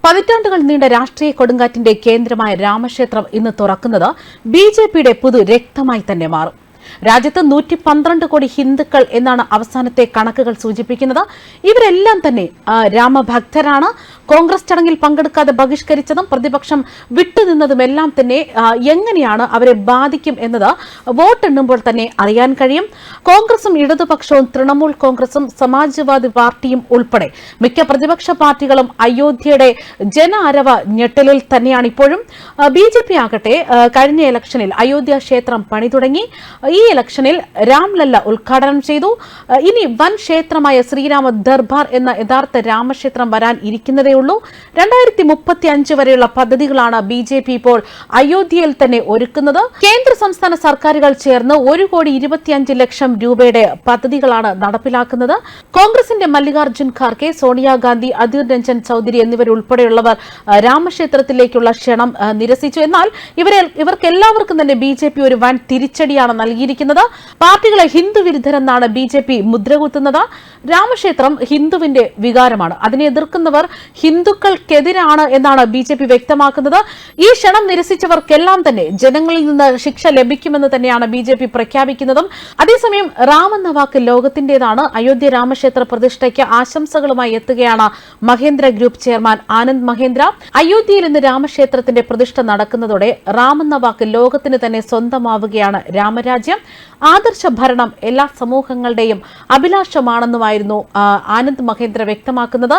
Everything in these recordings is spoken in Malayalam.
പതിറ്റാണ്ടുകൾ നീണ്ട രാഷ്ട്രീയ കൊടുങ്കാറ്റിന്റെ കേന്ദ്രമായ രാമക്ഷേത്രം ഇന്ന് തുറക്കുന്നത് ബിജെപിയുടെ പുതു രക്തമായി തന്നെ മാറും. രാജ്യത്ത് 112 കോടി ഹിന്ദുക്കൾ എന്നാണ് അവസാനത്തെ കണക്കുകൾ സൂചിപ്പിക്കുന്നത്. ഇവരെല്ലാം തന്നെ രാമഭക്തരാണ്. കോൺഗ്രസ് ചടങ്ങിൽ പങ്കെടുക്കാതെ ബഹിഷ്കരിച്ചതും പ്രതിപക്ഷം വിട്ടുനിന്നതുമെല്ലാം തന്നെ എങ്ങനെയാണ് അവരെ ബാധിക്കും എന്നത് വോട്ടെണ്ണുമ്പോൾ തന്നെ അറിയാൻ കഴിയും. കോൺഗ്രസും ഇടതുപക്ഷവും തൃണമൂൽ കോൺഗ്രസും സമാജ്വാദി പാർട്ടിയും ഉൾപ്പെടെ മിക്ക പ്രതിപക്ഷ പാർട്ടികളും അയോധ്യയുടെ ജന അരവ ഞെട്ടലിൽ തന്നെയാണ് ഇപ്പോഴും. ബിജെപി ആകട്ടെ കഴിഞ്ഞ ഇലക്ഷനിൽ അയോധ്യ ക്ഷേത്രം പണി തുടങ്ങി. ഈ ഇലക്ഷനിൽ രാംലല്ല ഉദ്ഘാടനം ചെയ്തു. ഇനി വൻ ക്ഷേത്രമായ ശ്രീരാമ ദർബാർ എന്ന യഥാർത്ഥ രാമക്ഷേത്രം വരാൻ ഇരിക്കുന്നതേ ഉള്ളൂ. 2035 വരെയുള്ള പദ്ധതികളാണ് ബിജെപി ഇപ്പോൾ അയോധ്യയിൽ തന്നെ ഒരുക്കുന്നത്. കേന്ദ്ര സംസ്ഥാന സർക്കാരുകൾ ചേർന്ന് 1,25 ലക്ഷം രൂപയുടെ പദ്ധതികളാണ് നടപ്പിലാക്കുന്നത്. കോൺഗ്രസിന്റെ മല്ലികാർജ്ജുൻ ഖാർഗെ, സോണിയാഗാന്ധി, അധീർ രഞ്ജൻ ചൌധരി എന്നിവരുൾപ്പെടെയുള്ളവർ രാമക്ഷേത്രത്തിലേക്കുള്ള ക്ഷണം നിരസിച്ചു. എന്നാൽ ഇവർക്കെല്ലാവർക്കും തന്നെ ബിജെപി ഒരു വൻ തിരിച്ചടിയാണ് നൽകിയിരിക്കുന്നത്. പാർട്ടികളെ ഹിന്ദു വിരുദ്ധരെന്നാണ് ബിജെപി മുദ്രകുത്തുന്നത്. രാമക്ഷേത്രം ഹിന്ദുവിന്റെ വികാരമാണ്. അതിനെ എതിർക്കുന്നവർ ഹിന്ദുക്കൾക്കെതിരാണ് എന്നാണ് ബിജെപി വ്യക്തമാക്കുന്നത്. ഈ ക്ഷണം നിരസിച്ചവർക്കെല്ലാം തന്നെ ജനങ്ങളിൽ നിന്ന് ശിക്ഷ ലഭിക്കുമെന്ന് തന്നെയാണ് ബിജെപി പ്രഖ്യാപിക്കുന്നതും. അതേസമയം രാമെന്ന വാക്ക് ലോകത്തിന്റേതാണ്. അയോധ്യ രാമക്ഷേത്ര പ്രതിഷ്ഠയ്ക്ക് ആശംസകളുമായി എത്തുകയാണ് മഹേന്ദ്ര ഗ്രൂപ്പ് ചെയർമാൻ ആനന്ദ് മഹേന്ദ്ര. അയോധ്യയിൽ ഇന്ന് രാമക്ഷേത്രത്തിന്റെ പ്രതിഷ്ഠ നടക്കുന്നതോടെ റാമെന്ന വാക്ക് ലോകത്തിന് തന്നെ സ്വന്തമാവുകയാണ് രാമരാജ്യം. ആദർശ ഭരണം എല്ലാ സമൂഹങ്ങളുടെയും അഭിലാഷമാണെന്നുമായിരുന്നു ആനന്ദ് മഹേന്ദ്ര വ്യക്തമാക്കുന്നത്.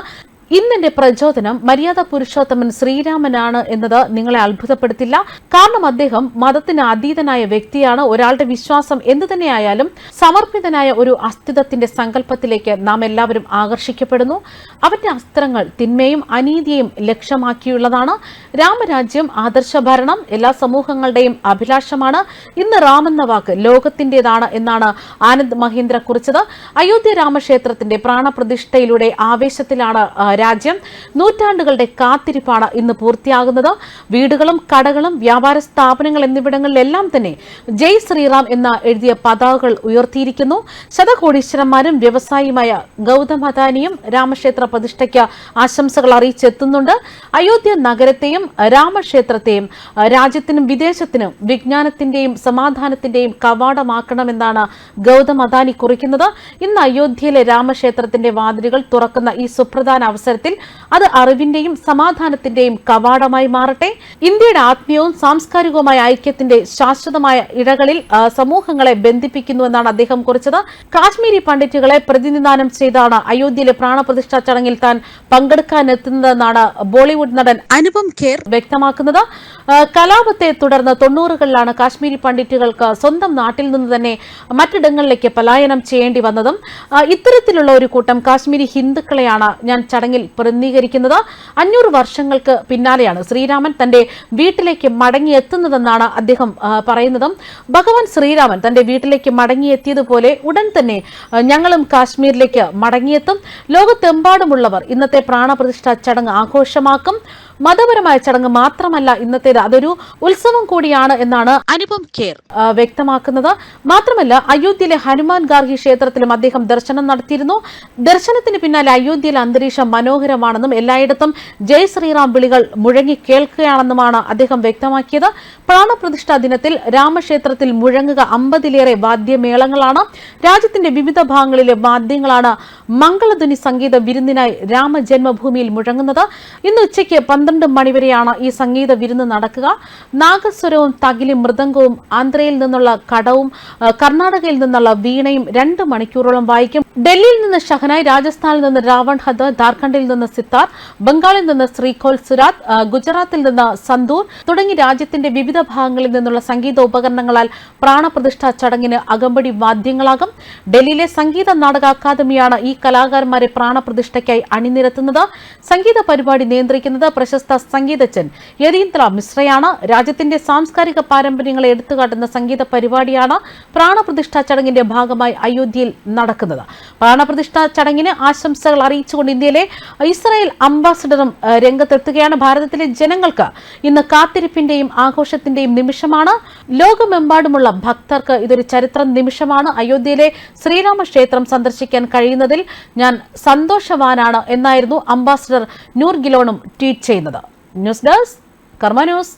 ഇന്നെന്റെ പ്രചോദനം മര്യാദ പുരുഷോത്തമൻ ശ്രീരാമനാണ് എന്നത് നിങ്ങളെ അത്ഭുതപ്പെടുത്തില്ല. കാരണം അദ്ദേഹം മതത്തിന് അതീതനായ വ്യക്തിയാണ്. ഒരാളുടെ വിശ്വാസം എന്തു തന്നെയായാലും സമർപ്പിതനായ ഒരു അസ്തിത്വത്തിന്റെ സങ്കല്പത്തിലേക്ക് നാം എല്ലാവരും ആകർഷിക്കപ്പെടുന്നു. അവന്റെ അസ്ത്രങ്ങൾ തിന്മയും അനീതിയെയും ലക്ഷ്യമാക്കിയുള്ളതാണ്. രാമരാജ്യം, ആദർശ ഭരണം എല്ലാ സമൂഹങ്ങളുടെയും അഭിലാഷമാണ്. ഇന്ന് റാമെന്ന വാക്ക് ലോകത്തിന്റേതാണ് എന്നാണ് ആനന്ദ് മഹേന്ദ്ര കുറിച്ചത്. അയോധ്യ രാമക്ഷേത്രത്തിന്റെ പ്രാണപ്രതിഷ്ഠയിലൂടെ ആവേശത്തിലാണ് രാജ്യം. നൂറ്റാണ്ടുകളുടെ കാത്തിരിപ്പാണ് ഇന്ന് പൂർത്തിയാകുന്നത്. വീടുകളും കടകളും വ്യാപാര സ്ഥാപനങ്ങൾ എന്നിവിടങ്ങളിലെല്ലാം തന്നെ ജയ് ശ്രീറാം എന്ന എഴുതിയ പതാകകൾ ഉയർത്തിയിരിക്കുന്നു. ശതകോടീശ്വരന്മാരും വ്യവസായിയുമായ ഗൗതം അദാനിയും രാമക്ഷേത്ര പ്രതിഷ്ഠയ്ക്ക് ആശംസകൾ അറിയിച്ചെത്തുന്നുണ്ട്. അയോധ്യ നഗരത്തെയും രാമക്ഷേത്രത്തെയും രാജ്യത്തിനും വിദേശത്തിനും വിജ്ഞാനത്തിന്റെയും സമാധാനത്തിന്റെയും കവാടമാക്കണമെന്നാണ് ഗൗതം അദാനി കുറിക്കുന്നത്. ഇന്ന് അയോധ്യയിലെ രാമക്ഷേത്രത്തിന്റെ വാതിലുകൾ തുറക്കുന്ന ഈ സുപ്രധാന അവസരത്തിൽ അത് അറിവിന്റെയും സമാധാനത്തിന്റെയും കവാടമായി മാറട്ടെ. ഇന്ത്യയുടെ ആത്മീയവും സാംസ്കാരികവുമായ ഐക്യത്തിന്റെ ശാശ്വതമായ ഇഴകളിൽ സമൂഹങ്ങളെ ബന്ധിപ്പിക്കുന്നുവെന്നാണ് അദ്ദേഹം കുറിച്ചത്. കാശ്മീരി പണ്ഡിറ്റുകളെ പ്രതിനിധാനം ചെയ്താണ് അയോധ്യയിലെ പ്രാണപ്രതിഷ്ഠാ ചടങ്ങിൽ താൻ പങ്കെടുക്കാനെത്തുന്നതെന്നാണ് ബോളിവുഡ് നടൻ അനുപം ഖേർ വ്യക്തമാക്കുന്നത്. കലാപത്തെ തുടർന്ന് 90കളിലാണ് കാശ്മീരി പണ്ഡിറ്റുകൾക്ക് സ്വന്തം നാട്ടിൽ നിന്ന് തന്നെ മറ്റിടങ്ങളിലേക്ക് പലായനം ചെയ്യേണ്ടി വന്നതും. ഇത്തരത്തിലുള്ള ഒരു കൂട്ടം കാശ്മീരി ഹിന്ദുക്കളെയാണ് ഞാൻ ചടങ്ങിൽ പ്രതിനിധീകരിക്കുന്നത്. 500 വർഷങ്ങൾക്ക് പിന്നാലെയാണ് ശ്രീരാമൻ തന്റെ വീട്ടിലേക്ക് മടങ്ങിയെത്തുന്നതെന്നാണ് അദ്ദേഹം പറയുന്നതും. ഭഗവാൻ ശ്രീരാമൻ തന്റെ വീട്ടിലേക്ക് മടങ്ങിയെത്തിയതുപോലെ ഉടൻ തന്നെ ഞങ്ങളും കാശ്മീരിലേക്ക് മടങ്ങിയെത്തും. ലോകത്തെമ്പാടുമുള്ളവർ ഇന്നത്തെ പ്രാണപ്രതിഷ്ഠാ ചടങ്ങ് ആഘോഷമാക്കും. മതപരമായ ചടങ്ങ് മാത്രമല്ല ഇന്നത്തേത്, അതൊരു ഉത്സവം കൂടിയാണ് എന്നാണ് അനുപം ഖേർ വ്യക്തമാക്കുന്നത്. മാത്രമല്ല അയോധ്യയിലെ ഹനുമാൻ ഗാർഹി ക്ഷേത്രത്തിലും അദ്ദേഹം ദർശനം നടത്തിയിരുന്നു. ദർശനത്തിന് പിന്നാലെ അയോധ്യയിലെ അന്തരീക്ഷം മനോഹരമാണെന്നും എല്ലായിടത്തും ജയ് ശ്രീറാം വിളികൾ മുഴങ്ങി കേൾക്കുകയാണെന്നുമാണ് അദ്ദേഹം വ്യക്തമാക്കിയത്. പ്രാണപ്രതിഷ്ഠാ ദിനത്തിൽ രാമക്ഷേത്രത്തിൽ മുഴങ്ങുക 50ലേറെ വാദ്യമേളങ്ങളാണ്. രാജ്യത്തിന്റെ വിവിധ ഭാഗങ്ങളിലെ വാദ്യങ്ങളാണ് മംഗളധ്വനി സംഗീത വിരുന്നിനായി രാമജന്മഭൂമിയിൽ മുഴങ്ങുന്നത്. ഇന്ന് ഉച്ചയ്ക്ക് 12 മണിവരെയാണ് ഈ സംഗീത വിരുന്ന് നടക്കുക. നാഗസ്വരവും തകിലി മൃദംഗവും ആന്ധ്രയിൽ നിന്നുള്ള കടവും കർണാടകയിൽ നിന്നുള്ള വീണയും 2 മണിക്കൂറോളം വായിക്കും. ഡൽഹിയിൽ നിന്ന് ഷഹനായി, രാജസ്ഥാനിൽ നിന്ന് രാവൺ ഹദ്, ഝാർഖണ്ഡിൽ നിന്ന് സിത്താർ, ബംഗാളിൽ നിന്ന് ശ്രീഖോൽ സുരാത്, ഗുജറാത്തിൽ നിന്ന് സന്തൂർ തുടങ്ങി രാജ്യത്തിന്റെ വിവിധ ഭാഗങ്ങളിൽ നിന്നുള്ള സംഗീത ഉപകരണങ്ങളാൽ പ്രാണപ്രതിഷ്ഠാ ചടങ്ങിന് അകമ്പടി വാദ്യങ്ങളാകും. ഡൽഹിയിലെ സംഗീത നാടക അക്കാദമിയാണ് ഈ കലാകാരന്മാരെ പ്രാണപ്രതിഷ്ഠയ്ക്കായി അണിനിരത്തുന്നത്. സംഗീത പരിപാടി നിയന്ത്രിക്കുന്നത് പ്രശസ്ത സംഗീതജ്ഞൻ യതീന്ദ്ര മിശ്രയാണ്. രാജ്യത്തിന്റെ സാംസ്കാരിക പാരമ്പര്യങ്ങളെ എടുത്തുകാട്ടുന്ന സംഗീത പരിപാടിയാണ് പ്രാണപ്രതിഷ്ഠാ ചടങ്ങിന്റെ ഭാഗമായി അയോധ്യയിൽ നടക്കുന്നത്. പ്രാണപ്രതിഷ്ഠാ ചടങ്ങിന് ആശംസകൾ അറിയിച്ചുകൊണ്ട് ഇന്ത്യയിലെ ഇസ്രായേൽ അംബാസഡറും രംഗത്തെത്തുകയാണ്. ഭാരതത്തിലെ ജനങ്ങൾക്ക് ഇന്ന് കാത്തിരിപ്പിന്റെയും ആഘോഷത്തിന്റെയും നിമിഷമാണ്. ലോകമെമ്പാടുമുള്ള ഭക്തർക്ക് ഇതൊരു ചരിത്ര നിമിഷമാണ്. അയോധ്യയിലെ ശ്രീരാമക്ഷേത്രം സന്ദർശിക്കാൻ കഴിയുന്നതിൽ ഞാൻ സന്തോഷവാനാണ് എന്നായിരുന്നു അംബാസഡർ നൂർ ഗിലോണും ട്വീറ്റ് ചെയ്യുന്നത്. ന്യൂസ് ഡെസ്ക് കർമ്മ ന്യൂസ്.